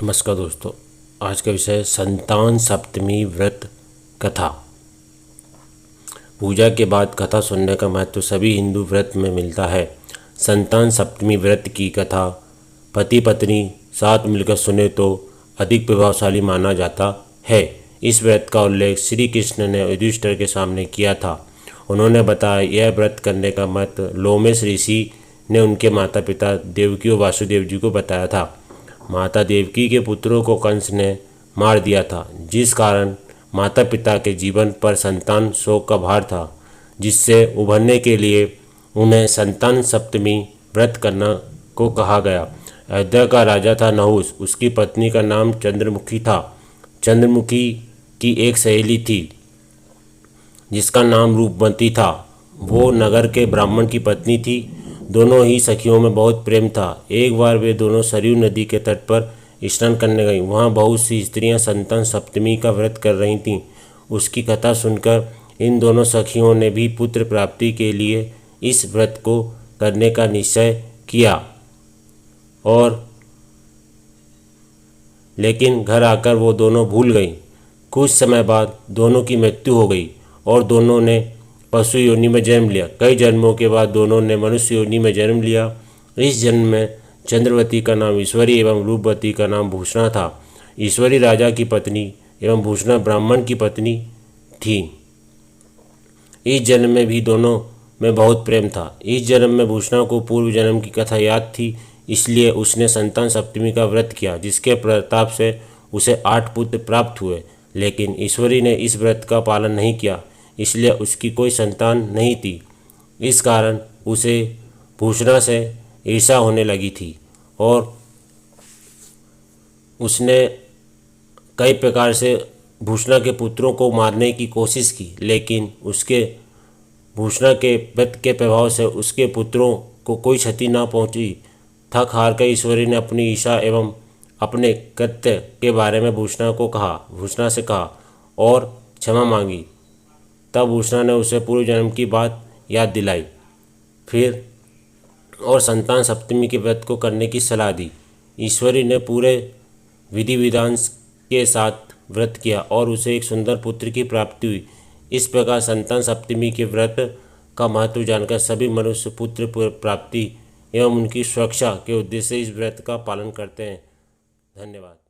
नमस्कार दोस्तों, आज का विषय है संतान सप्तमी व्रत कथा। पूजा के बाद कथा सुनने का महत्व सभी हिंदू व्रत में मिलता है। संतान सप्तमी व्रत की कथा पति पत्नी साथ मिलकर सुने तो अधिक प्रभावशाली माना जाता है। इस व्रत का उल्लेख श्री कृष्ण ने युधिष्ठिर के सामने किया था। उन्होंने बताया यह व्रत करने का महत्व लोमेश ऋषि ने उनके माता पिता देवकी और वासुदेव जी को बताया था। माता देवकी के पुत्रों को कंस ने मार दिया था, जिस कारण माता पिता के जीवन पर संतान शोक का भार था, जिससे उभरने के लिए उन्हें संतान सप्तमी व्रत करना को कहा गया। अयोध्या का राजा था नहुस, उसकी पत्नी का नाम चंद्रमुखी था। चंद्रमुखी की एक सहेली थी जिसका नाम रूपवती था। वो नगर के ब्राह्मण की पत्नी थी। दोनों ही सखियों में बहुत प्रेम था। एक बार वे दोनों सरयू नदी के तट पर स्नान करने गईं। वहाँ बहुत सी स्त्रियां संतान सप्तमी का व्रत कर रही थीं। उसकी कथा सुनकर इन दोनों सखियों ने भी पुत्र प्राप्ति के लिए इस व्रत को करने का निश्चय किया और लेकिन घर आकर वो दोनों भूल गईं। कुछ समय बाद दोनों की मृत्यु हो गई और दोनों ने पशु योनि में जन्म लिया। कई जन्मों के बाद दोनों ने मनुष्य योनि में जन्म लिया। इस जन्म में चंद्रवती का नाम ईश्वरी एवं रूपवती का नाम भूषणा था। ईश्वरी राजा की पत्नी एवं भूषणा ब्राह्मण की पत्नी थी। इस जन्म में भी दोनों में बहुत प्रेम था। इस जन्म में भूषणा को पूर्व जन्म की कथा याद थी, इसलिए उसने संतान सप्तमी का व्रत किया, जिसके प्रताप से उसे 8 पुत्र प्राप्त हुए। लेकिन ईश्वरी ने इस व्रत का पालन नहीं किया, इसलिए उसकी कोई संतान नहीं थी। इस कारण उसे भूषणा से ईर्ष्या होने लगी थी और उसने कई प्रकार से भूषणा के पुत्रों को मारने की कोशिश की, लेकिन उसके भूषणा के व्रत के प्रभाव से उसके पुत्रों को कोई क्षति न पहुंची। थक हार कर ईश्वरी ने अपनी ईर्ष्या एवं अपने कृत्य के बारे में भूषणा से कहा और क्षमा मांगी। तब भूषणा ने उसे पूर्व जन्म की बात याद दिलाई फिर और संतान सप्तमी के व्रत को करने की सलाह दी। ईश्वरी ने पूरे विधि विधान के साथ व्रत किया और उसे एक सुंदर पुत्र की प्राप्ति हुई। इस प्रकार संतान सप्तमी के व्रत का महत्व जानकर सभी मनुष्य पुत्र प्राप्ति एवं उनकी सुरक्षा के उद्देश्य से इस व्रत का पालन करते हैं। धन्यवाद।